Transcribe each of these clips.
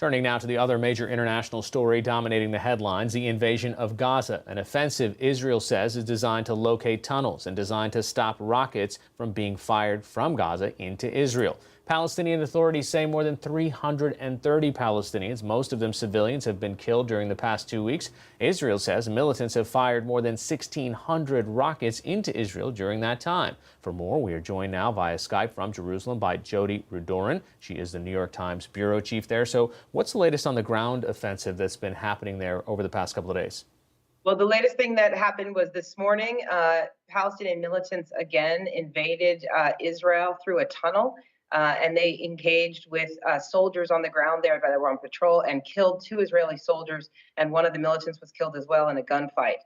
Turning now to the other major international story dominating the headlines, the invasion of Gaza. An offensive, Israel says, is designed to locate tunnels and designed to stop rockets from being fired from Gaza into Israel. Palestinian authorities say more than 330 Palestinians, most of them civilians, have been killed during the past 2 weeks. Israel says militants have fired more than 1,600 rockets into Israel during that time. For more, we are joined now via Skype from Jerusalem by Jody Rudoran. She is the New York Times bureau chief there. So what's the latest on the ground offensive that's been happening there over the past couple of days? Well, the latest thing that happened was this morning, Palestinian militants again invaded Israel through a tunnel, and they engaged with soldiers on the ground there that were on patrol and killed 2 Israeli soldiers, and one of the militants was killed as well in a gunfight.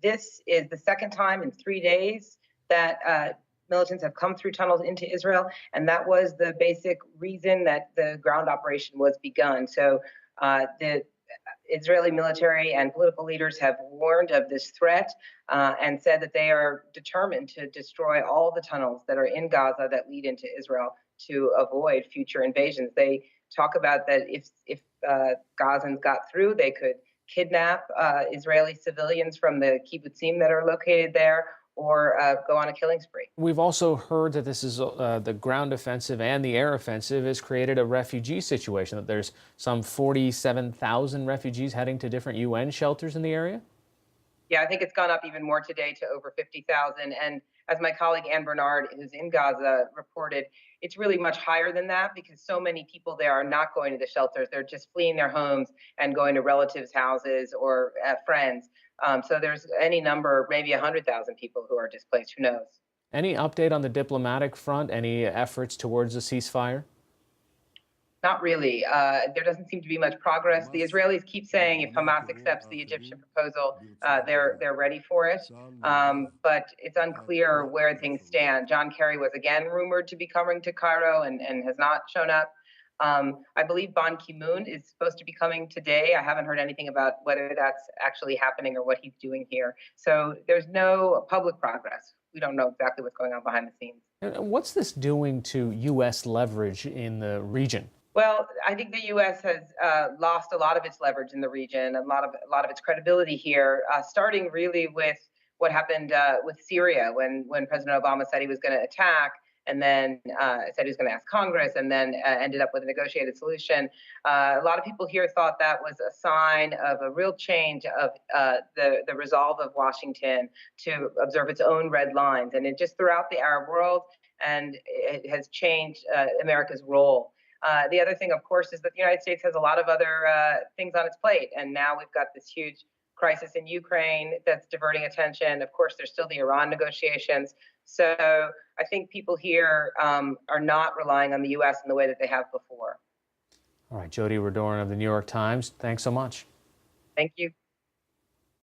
This is the second time in 3 days that militants have come through tunnels into Israel, and that was the basic reason that the ground operation was begun. So the Israeli military and political leaders have warned of this threat and said that they are determined to destroy all the tunnels that are in Gaza that lead into Israel to avoid future invasions. They talk about that if Gazans got through, they could kidnap Israeli civilians from the kibbutzim that are located there, or go on a killing spree. We've also heard that this is the ground offensive and the air offensive has created a refugee situation, that there's some 47,000 refugees heading to different UN shelters in the area? Yeah, I think it's gone up even more today to over 50,000. And as my colleague Ann Bernard, who's in Gaza, reported, it's really much higher than that because so many people there are not going to the shelters. They're just fleeing their homes and going to relatives' houses or friends. So there's any number, maybe 100,000 people who are displaced. Who knows? Any update on the diplomatic front? Any efforts towards a ceasefire? Not really. There doesn't seem to be much progress. The Israelis keep saying if Hamas accepts the Egyptian proposal, they're ready for it. But it's unclear where things stand. John Kerry was again rumored to be coming to Cairo and has not shown up. I believe Ban Ki-moon is supposed to be coming today. I haven't heard anything about whether that's actually happening or what he's doing here. So there's no public progress. We don't know exactly what's going on behind the scenes. And what's this doing to U.S. leverage in the region? Well, I think the U.S. has lost a lot of its leverage in the region, a lot of its credibility here, starting really with what happened with Syria when President Obama said he was going to attack, and then said he was going to ask Congress, and then ended up with a negotiated solution. A lot of people here thought that was a sign of a real change of the resolve of Washington to observe its own red lines, and it just throughout the Arab world, and it has changed America's role. The other thing, of course, is that the United States has a lot of other things on its plate. And now we've got this huge crisis in Ukraine that's diverting attention. Of course, there's still the Iran negotiations. So I think people here are not relying on the U.S. in the way that they have before. All right, Jody Rudoran of the New York Times, thanks so much. Thank you.